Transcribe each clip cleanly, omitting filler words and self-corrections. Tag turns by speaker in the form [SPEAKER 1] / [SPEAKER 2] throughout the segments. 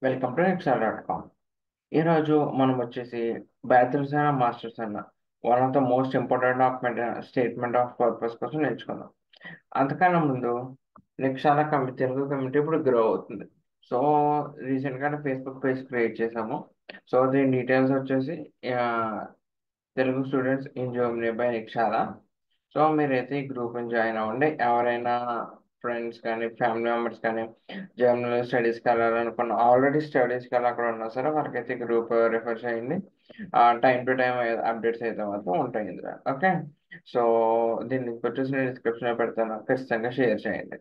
[SPEAKER 1] Welcome to ఎక్సెల్.కామ్. ఈరోజు మనం వచ్చేసి బ్యాచిలర్స్ అయినా మాస్టర్స్ అయినా one of the most important document statement of purpose కోసం నేర్చుకుందాం. అంతకన్నా ముందు నిక్షాల కమిటీ తెలుగు కమిటీ ఇప్పుడు గ్రో అవుతుంది. సో రీసెంట్గా ఫేస్బుక్ పేజ్ క్రియేట్ చేసాము. సో దీని డీటెయిల్స్ వచ్చేసి ఆ, Telugu students in Germany by Niksara. So మీరైతే ఈ గ్రూప్ని జాయిన్ అవ్వండి. ఎవరైనా ఫ్రెండ్స్ కానీ ఫ్యామిలీ మెంబర్స్ కానీ జర్మనీలో స్టడీస్కి వెళ్ళాలనుకున్న ఆల్రెడీ స్టడీస్కి వెళ్ళి అక్కడ ఉన్నా సరే వాళ్ళకైతే గ్రూప్ రిఫర్ చేయండి. టైం టు టైం అప్డేట్స్ అయితే మాత్రం ఉంటాయి ఇందులో. ఓకే, సో దీని లింక్ వచ్చేసి నేను డిస్క్రిప్షన్లో పెడతాను, ఖచ్చితంగా షేర్ చేయండి.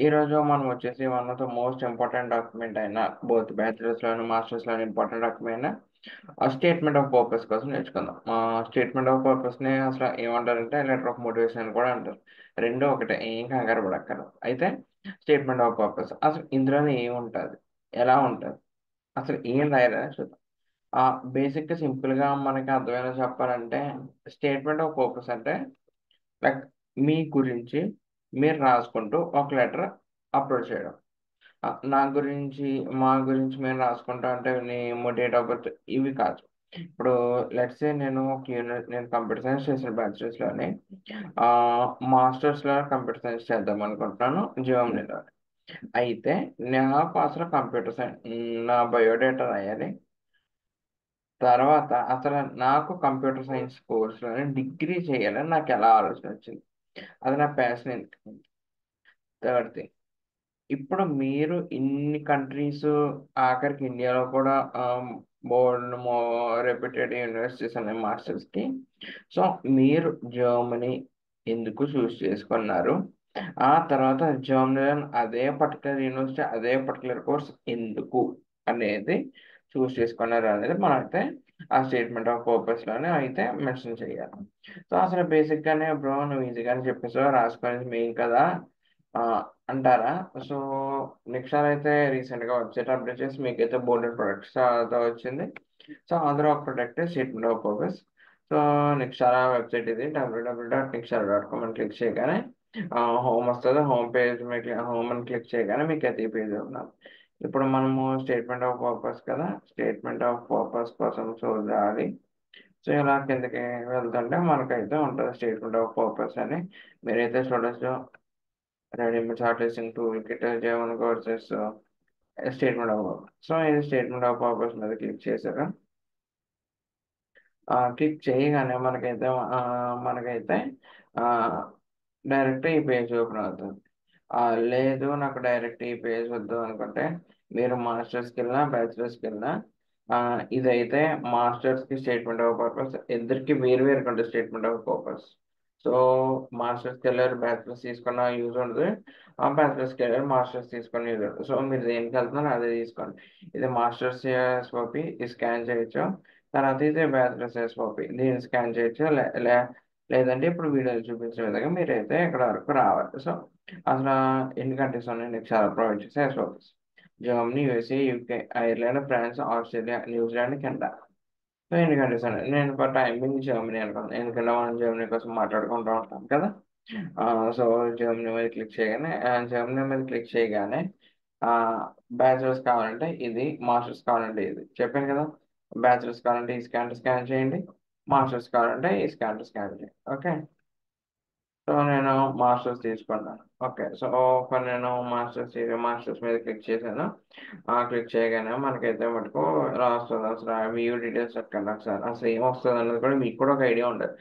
[SPEAKER 1] ఈరోజు మనం వచ్చేసి one of the most important document అయిన బోత్ బ్యాచిలర్స్లోని మాస్టర్స్లోని ఇంపార్టెంట్ డాక్యుమెంట్ అయిన ఆ స్టేట్మెంట్ ఆఫ్ పర్పస్ కోసం నేర్చుకుందాం. స్టేట్మెంట్ ఆఫ్ పర్పస్ని అసలు ఏమంటారంటే లెటర్ ఆఫ్ మోటివేషన్ అని కూడా అంటారు. రెండు ఒకటే, ఏం కంగారు పడక్కర్లేదు. అయితే స్టేట్మెంట్ ఆఫ్ పర్పస్ అసలు ఇందులోనే ఏముంటుంది, ఎలా ఉంటుంది, అసలు ఏం రాయాలని చూద్దాం. బేసిక్గా సింపుల్గా మనకి అర్థమైనా చెప్పాలంటే స్టేట్మెంట్ ఆఫ్ పర్పస్ అంటే లైక్ మీ గురించి మీరు రాసుకుంటూ ఒక లెటర్ అప్లోడ్ చేయడం. నా గురించి మా గురించి మేము రాసుకుంటా అంటే నేమ్, డేట్ ఆఫ్ బర్త్ ఇవి కాదు. ఇప్పుడు లెట్స్ సే నేను ఒక యూనిట్, నేను కంప్యూటర్ సైన్స్ చేసిన బ్యాచిలర్స్లోని మాస్టర్స్లో కంప్యూటర్ సైన్స్ చేద్దాం అనుకుంటున్నాను జర్మనీలో. అయితే నాకు అసలు కంప్యూటర్ సైన్స్ నా బయోడేటా రాయాలి. తర్వాత అసలు నాకు కంప్యూటర్ సైన్స్ కోర్సులోనే డిగ్రీ చేయాలని నాకు ఎలా ఆలోచన వచ్చింది, అది నా ప్యాషన్ ఎందుకు. థర్డ్ థింగ్, ఇప్పుడు మీరు ఇన్ని కంట్రీస్, ఆఖరికి ఇండియాలో కూడా బోర్డ్ రెప్యూటెడ్ యూనివర్సిటీస్ ఉన్నాయి మాస్టర్స్కి. సో మీరు జర్మనీ ఎందుకు చూస్ చేసుకున్నారు, ఆ తర్వాత జర్మనీలో అదే పర్టికులర్ యూనివర్సిటీ అదే పర్టికులర్ కోర్స్ ఎందుకు అనేది చూస్ చేసుకున్నారు అనేది మనమైతే ఆ స్టేట్మెంట్ ఆఫ్ పర్పస్లోనే అయితే మెన్షన్ చేయాలి. సో అసలు బేసిక్గానే బ్రో నువ్వు ఈజీగానే చెప్పేసి రాసుకొని మెయిన్ కదా ఆ, అంటారా. సో నిక్షార్ అయితే రీసెంట్గా వెబ్సైట్ అప్డేట్ చేసి మీకైతే బోర్డర్ ప్రొడక్ట్స్ వచ్చింది. సో అందులో ఒక product statement of purpose. So Niksara website ఇది www.niksara.com అని క్లిక్ చేయగానే హోమ్ వస్తుంది. హోమ్ పేజ్ మీకు హోమ్ అని క్లిక్ చేయగానే మీకు అయితే ఈ పేజ్ ఉన్నాం. ఇప్పుడు మనము స్టేట్మెంట్ ఆఫ్ పర్పస్ కదా, స్టేట్మెంట్ ఆఫ్ పర్పస్ కోసం చూడాలి. సో ఇలా కిందకి వెళ్తుంటే మనకైతే ఉంటుంది స్టేట్మెంట్ ఆఫ్ పర్పస్ అని. మీరైతే చూడొచ్చు. Readymade short listing tool kit జేవన్ courses statement of purpose. So ఇది స్టేట్మెంట్ ఆఫ్ పర్పస్ మీద క్లిక్ చేశారు. క్లిక్ చేయగానే మనకైతే డైరెక్ట్ ఈ పేజ్ ఓపెన్ అవుతుంది. లేదు నాకు డైరెక్ట్ ఈ పేజ్ వద్దు అనుకుంటే మీరు మాస్టర్స్కి వెళ్ళినా బ్యాచిలర్స్కి వెళ్ళినా ఇదైతే మాస్టర్స్కి స్టేట్మెంట్ ఆఫ్ పర్పస్ ఇద్దరికి వేరు వేరు ఉంటుంది స్టేట్మెంట్ ఆఫ్ పర్పస్. సో మాస్టర్స్కి వెళ్ళారు బ్యాచిలర్స్ తీసుకున్న యూజ్ ఉంటుంది, బ్యాచిలర్స్కి వెళ్ళారు మాస్టర్స్ తీసుకున్న యూజ్ ఉంటుంది. సో మీరు దేనికి వెళ్తున్నారో అదే తీసుకోండి. ఇది మాస్టర్స్ ఎస్ఓపి స్కాన్ చేయొచ్చు, తర్వాత ఇది బ్యాచిలర్స్ ఎస్ఓపి దీన్ని స్కాన్ చేయొచ్చు. లేదంటే ఇప్పుడు వీడియోలు చూపించిన విధంగా మీరైతే ఇక్కడ వరకు రావాలి. సో అసలు ఎన్ని కంట్రీస్ ఉన్నాయి నీకు చాలా ప్రొవైడ్ చేసే SOPs: Germany, USA, UK, Ireland, France, Australia, New Zealand, Canada. So ఎన్ని కంట్రీస్ ఉన్నాయి. నేను ఫర్ టైమింగ్ జర్మనీ అనుకున్నాను, ఎందుకంటే మనం జర్మనీ కోసం మాట్లాడుకుంటూ ఉంటాం కదా. సో జర్మనీ మీద క్లిక్ చేయగానే జర్మనీ మీద క్లిక్ చేయగానే బ్యాచిలర్స్ కావాలంటే ఇది, మాస్టర్స్ కావాలంటే ఇది చెప్పాను కదా. బ్యాచిలర్స్ కావాలంటే ఈ స్కాన్ చేయండి, మాస్టర్స్ కావాలంటే ఈ స్కాన్ చేయండి. ఓకే, సో నేను మాస్టర్స్ తీసుకున్నాను. ఓకే, సో నేను మాస్టర్స్ మీద క్లిక్ చేశాను. క్లిక్ చేయగానే మనకైతే మటుకు ఇలా వస్తుంది. అసలు వ్యూ డీటెయిల్స్ ఎక్కండి ఒకసారి, అసలు ఏం వస్తుంది అన్నది కూడా మీకు కూడా ఒక ఐడియా ఉండదు.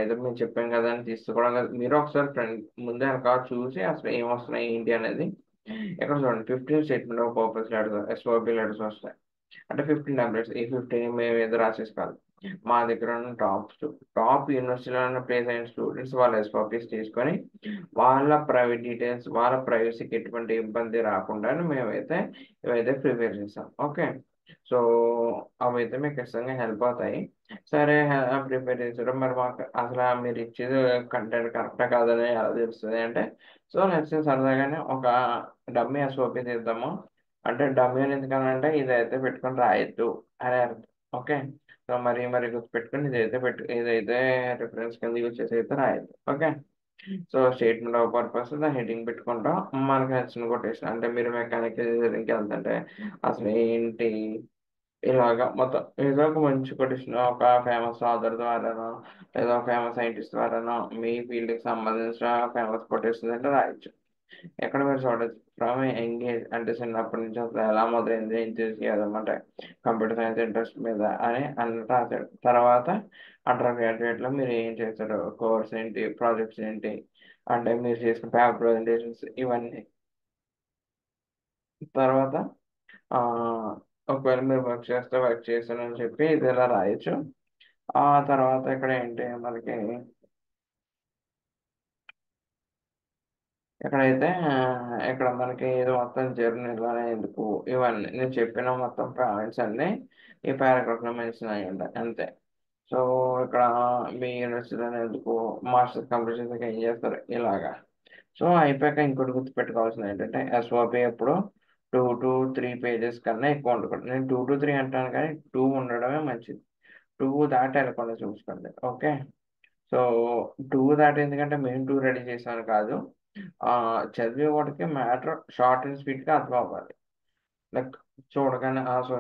[SPEAKER 1] ఏదో మేము చెప్పాం కదా అని తీసుకోవడం కదా, మీరు ఒకసారి ఫ్రెండ్ ముందే వెనక చూసి అసలు ఏం వస్తున్నాయి ఏంటి అనేది. ఇక్కడ చూడండి 15 statement of purpose letters, SOP letters వస్తాయి. అంటే 15 టాబ్లెట్స్, ఈ 15 మేము ఏదో రాసేసుకోవాలి. మా దగ్గర ఉన్న టాప్ యూనివర్సిటీలో ఉన్న ప్లేస్ అయిన స్టూడెంట్స్ వాళ్ళ ఎస్ఓపీస్ తీసుకొని వాళ్ళ ప్రైవేట్ డీటెయిల్స్, వాళ్ళ ప్రైవసీకి ఎటువంటి ఇబ్బంది రాకుండా మేమైతే ఇవైతే ప్రిపేర్ చేస్తాం. ఓకే, సో అవైతే మీకు ఖచ్చితంగా హెల్ప్ అవుతాయి. సరే, ప్రిపేర్ చేసారు, మరి మాకు అసలు మీరు ఇచ్చేది కంటెంట్ కరెక్టా కాదని ఎలా తెలుస్తుంది అంటే, సో నెక్స్ట్ సరదాగానే ఒక డమ్మీ ఎస్ఓపి తీద్దాము. అంటే డమ్మీ అని ఎందుకనంటే ఇదైతే పెట్టుకొని రాయొద్దు అని అర్థం. ఓకే, సో మరి గుర్తుపెట్టుకొని ఇదైతే ఇదైతే రిఫరెన్స్ కింద యూజ్ చేసి అయితే రాయొద్దు. Okay, so statement of purpose దాని హెడ్డింగ్ పెట్టుకుంటాం. మనకి నచ్చిన కొటేషన్ అంటే మీరు మెకానికల్ ఇంజనీరింగ్కి వెళ్తుంటే అసలు ఏంటి ఇలాగా మొత్తం ఏదో ఒక మంచి కొటేషన్ ఒక ఫేమస్ ఆథర్ ద్వారానో లేదా ఫేమస్ సైంటిస్ట్ ద్వారానో మీ ఫీల్డ్కి సంబంధించిన ఫేమస్ కొటేషన్స్ అంటే రాయొచ్చు. ఎక్కడ మీరు చూడొచ్చు ఫ్రమ్ ఎంగేజ్ అంటే చిన్నప్పటి నుంచి అసలు ఎలా మొదలైంది ఏం చేసి అంటే కంప్యూటర్ సైన్స్ ఇంట్రెస్ట్ మీద అని అన్ని రాశాడు. తర్వాత అండర్ గ్రాడ్యుయేట్లో మీరు ఏం చేశారు, కోర్స్ ఏంటి, ప్రాజెక్ట్స్ ఏంటి, అంటే మీరు చేసిన పేపర్ ప్రజెంటేషన్స్ ఇవన్నీ. తర్వాత ఆ, ఒకవేళ మీరు వర్క్ చేస్తే వర్క్ చేశానని చెప్పి ఇది ఇలా రాయొచ్చు. ఆ తర్వాత ఇక్కడ ఏంటి మనకి ఇక్కడైతే ఇక్కడ మనకి ఇది మొత్తం జర్నీలోనే ఎందుకు ఇవన్నీ నేను చెప్పిన మొత్తం పాయింట్స్ అన్నీ ఈ పారాగ్రాఫ్లో మెన్షన్ అయ్యి ఉంటాయి అంతే. సో ఇక్కడ మీ యూనివర్సిటీలోనే ఎందుకు మాస్టర్స్ కంప్లీట్ చేసాక ఏం చేస్తారు ఇలాగా. సో అయిపోయాక ఇంకోటి గుర్తుపెట్టుకోవాల్సింది ఏంటంటే ఎస్ఓపి ఎప్పుడు 2 to 3 పేజెస్ కన్నా ఎక్కువ ఉండకూడదు. నేను 2 to 3 అంటాను కానీ 2 ఉండడమే మంచిది. 2 దాటి వెళ్ళకుండా చూసుకోండి. ఓకే. సో 2 దాటి ఎందుకంటే మేము 2 రెడీ చేసాను కాదు, చదివే వాడికి మ్యాటర్ షార్ట్ అండ్ స్వీట్గా అర్థం అవ్వాలి. లైక్ చూడగానే సో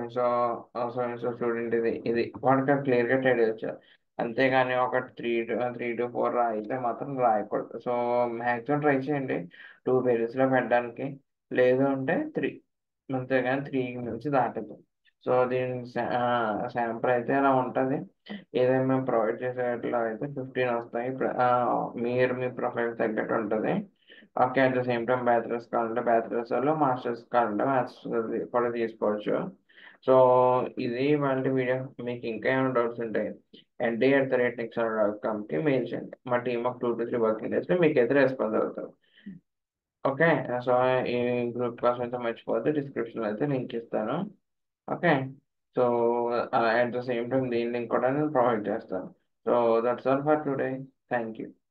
[SPEAKER 1] అండ్ సో స్టూడెంట్ ఇది ఇది వాడికి క్లియర్గా ట్రేడ్ వచ్చారు. అంతేగాని ఒక 3 to 4 రాయితే మాత్రం రాయకూడదు. సో మ్యాక్సిమం ట్రై చేయండి 2 పేజెస్లో పెట్టడానికి, లేదు అంటే 3, అంతేగాని 3 నుంచి దాటదు. సో దీని శాంపుల్ అయితే అలా ఉంటుంది. ఏదైనా మేము ప్రొవైడ్ చేసేట్లో అయితే 15 వస్తాయి. మీరు మీ ప్రొఫైల్ తగ్గట్టు ఉంటుంది. Okay. At the same time bachelors కావాలంటే బ్యాచిలర్స్ వాళ్ళు, మాస్టర్స్ కావాలంటే మాస్టర్స్ కూడా తీసుకోవచ్చు. సో ఇది వాళ్ళ వీడియో. మీకు ఇంకా ఏమైనా డౌట్స్ ఉంటాయి ND@nextdoor.comకి మెయిల్ చేయండి. మా టీమ్ ఆఫ్ 2 to 3 వర్కింగ్ డేస్లో మీకు అయితే రెస్పాన్స్ అవుతారు. ఓకే. సో ఈ గ్రూప్ కోసం అయితే మర్చిపోవద్దు, డిస్క్రిప్షన్లో అయితే లింక్ ఇస్తాను. ఓకే. సో అలా అట్ ద సేమ్ టైం దీని లింక్ కూడా నేను ప్రొవైడ్ చేస్తాను. So that's all for today. Thank you.